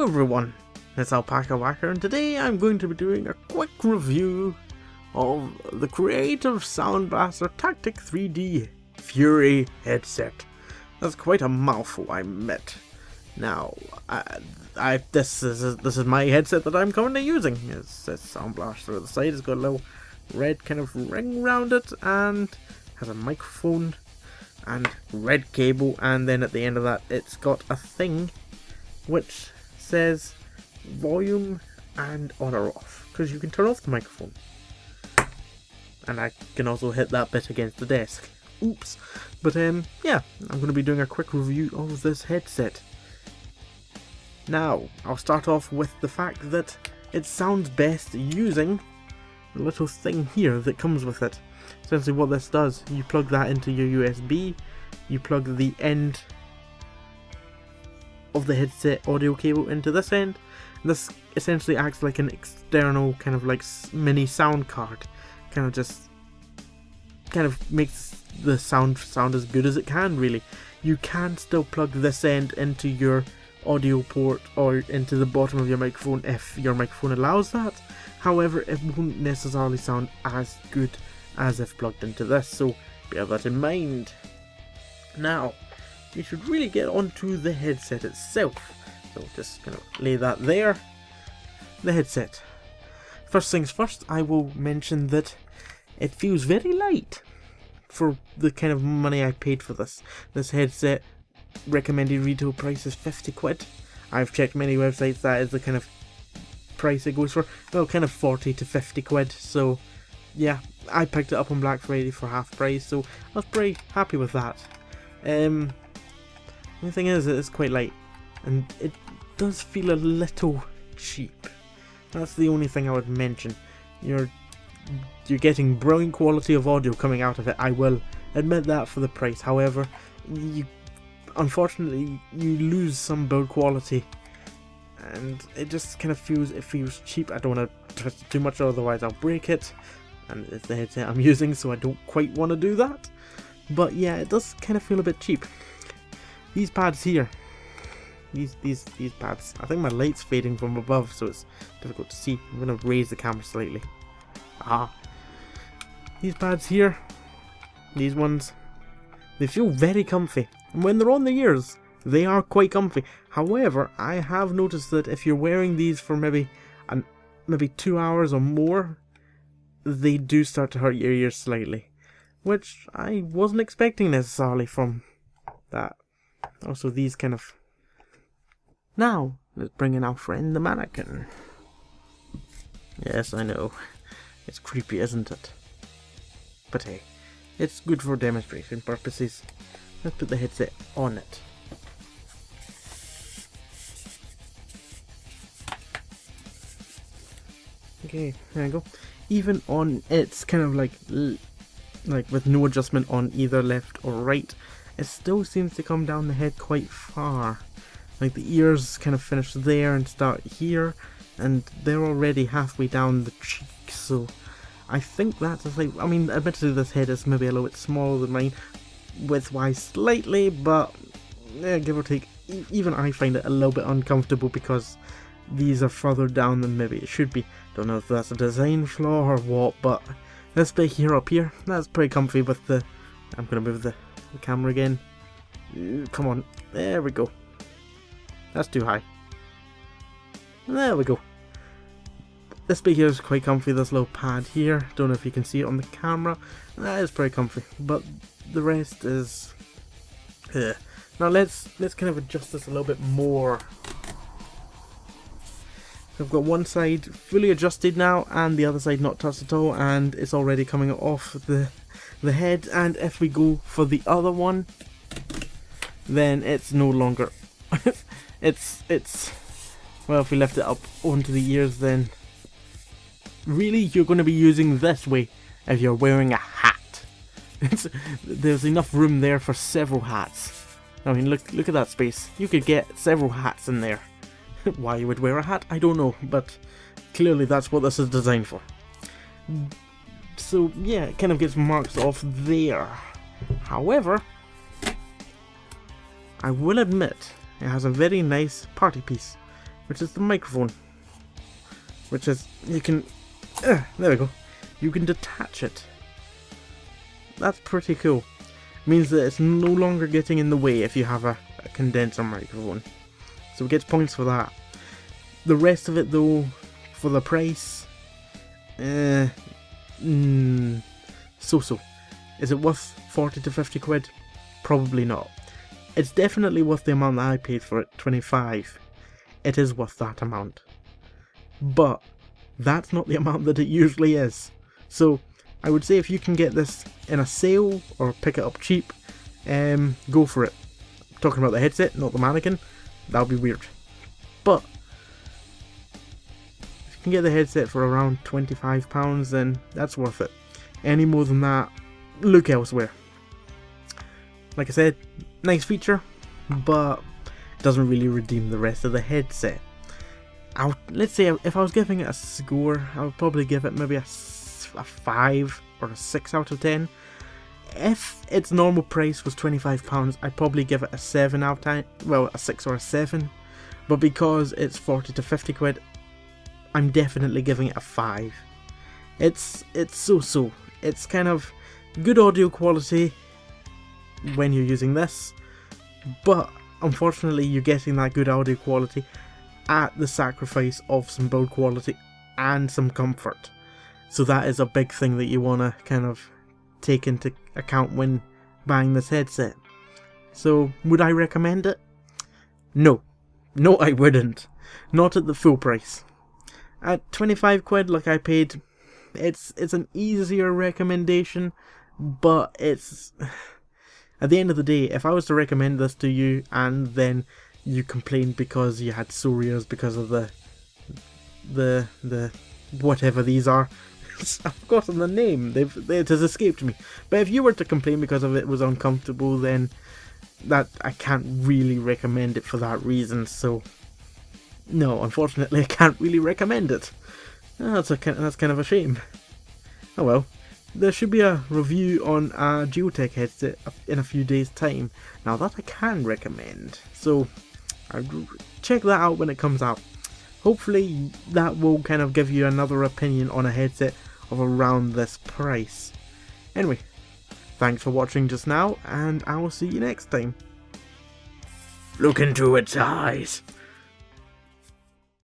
everyone, it's Alpaca Whacker, and today I'm going to be doing a quick review of the Creative SoundBlaster Tactic3D Fury headset. That's quite a mouthful, I admit. Now, this is my headset that I'm currently using. It says SoundBlaster at the side. It's got a little red kind of ring around it, and has a microphone and red cable, and then at the end of that it's got a thing which says volume and on or off, because you can turn off the microphone. And I can also hit that bit against the desk. Oops. But yeah, I'm going to be doing a quick review of this headset. Now, I'll start off with the fact that it sounds best using the little thing here that comes with it. Essentially what this does, you plug that into your USB, you plug the end of the headset audio cable into this end. This essentially acts like an external kind of like mini sound card. Kind of makes the sound as good as it can, really. You can still plug this end into your audio port or into the bottom of your microphone if your microphone allows that. However, it won't necessarily sound as good as if plugged into this, so bear that in mind. Now, we should really get onto the headset itself. So just gonna lay that there. The headset. First things first, I will mention that it feels very light for the kind of money I paid for this. This headset, recommended retail price is 50 quid. I've checked many websites, that is the kind of price it goes for. Well, kind of 40 to 50 quid, so yeah, I picked it up on Black Friday for half price, so I was pretty happy with that. The thing is, it's quite light, and it does feel a little cheap. That's the only thing I would mention. You're getting brilliant quality of audio coming out of it, I will admit that for the price. However, unfortunately you lose some build quality, and it just kind of feels cheap. I don't want to touch it too much, otherwise I'll break it, and it's the headset I'm using, so I don't quite want to do that. But yeah, it does kind of feel a bit cheap. These pads here, these pads, I think my light's fading from above, so it's difficult to see. I'm going to raise the camera slightly. These pads here, these ones, they feel very comfy, and when they're on the ears they are quite comfy. However, I have noticed that if you're wearing these for maybe 2 hours or more, they do start to hurt your ears slightly, which I wasn't expecting necessarily from that. Also, these kind of... Now, let's bring in our friend the Mannequin. Yes, I know. It's creepy, isn't it? But hey, it's good for demonstration purposes. Let's put the headset on it. Okay, there we go. Even on it's kind of like with no adjustment on either left or right, it still seems to come down the head quite far. Like the ears kind of finish there and start here, and they're already halfway down the cheek, so I think that's like, I mean, admittedly this head is maybe a little bit smaller than mine, width-wise slightly, but yeah, give or take, even I find it a little bit uncomfortable because these are further down than maybe it should be. Don't know if that's a design flaw or what, but this bit here up here, that's pretty comfy with the... I'm going to move the camera again. Come on, there we go. That's too high. There we go. This bit here is quite comfy, this little pad here. Don't know if you can see it on the camera. That is pretty comfy, but the rest is... Now let's kind of adjust this a little bit more. I've got one side fully adjusted now, and the other side not touched at all, and it's already coming off the head. And if we go for the other one, then it's no longer... it's well, if we lift it up onto the ears, then really you're going to be using this way if you're wearing a hat. There's enough room there for several hats. I mean, look at that space. You could get several hats in there. Why you would wear a hat, I don't know, but clearly that's what this is designed for. So yeah, it kind of gets marked off there. However, I will admit it has a very nice party piece. which is the microphone, which is, you can, there we go, you can detach it. That's pretty cool. Means that it's no longer getting in the way if you have a condenser microphone. So it gets points for that. The rest of it though, for the price, so-so. Is it worth 40 to 50 quid? Probably not. It's definitely worth the amount that I paid for it, 25. It is worth that amount. But that's not the amount that it usually is. So I would say if you can get this in a sale or pick it up cheap, go for it. I'm talking about the headset, not the Mannequin. That would be weird. But if you can get the headset for around £25, then that's worth it. Any more than that, look elsewhere. Like I said, nice feature, but it doesn't really redeem the rest of the headset. Let's say if I was giving it a score, I would probably give it maybe a 5 or a 6 out of 10. If its normal price was £25, I'd probably give it a 7 out of 10, well, a 6 or a 7. But because it's 40 to 50 quid, I'm definitely giving it a 5. It's so-so. It's kind of good audio quality when you're using this, but unfortunately you're getting that good audio quality at the sacrifice of some build quality and some comfort. So that is a big thing that you want to kind of take into account when buying this headset. So would I recommend it? No. No, I wouldn't. Not at the full price. At 25 quid like I paid, it's an easier recommendation, but it's, at the end of the day, if I was to recommend this to you and then you complained because you had sore ears because of the whatever these are, I've forgotten the name, it has escaped me, but if you were to complain because of it was uncomfortable, then that I can't really recommend it for that reason. So no, unfortunately I can't really recommend it. That's kind of a shame. Oh well, there should be a review on a Geotech headset in a few days time. Now that I can recommend, so I'll check that out when it comes out. Hopefully that will kind of give you another opinion on a headset of around this price. Anyway, thanks for watching just now, and I will see you next time. Look into its eyes.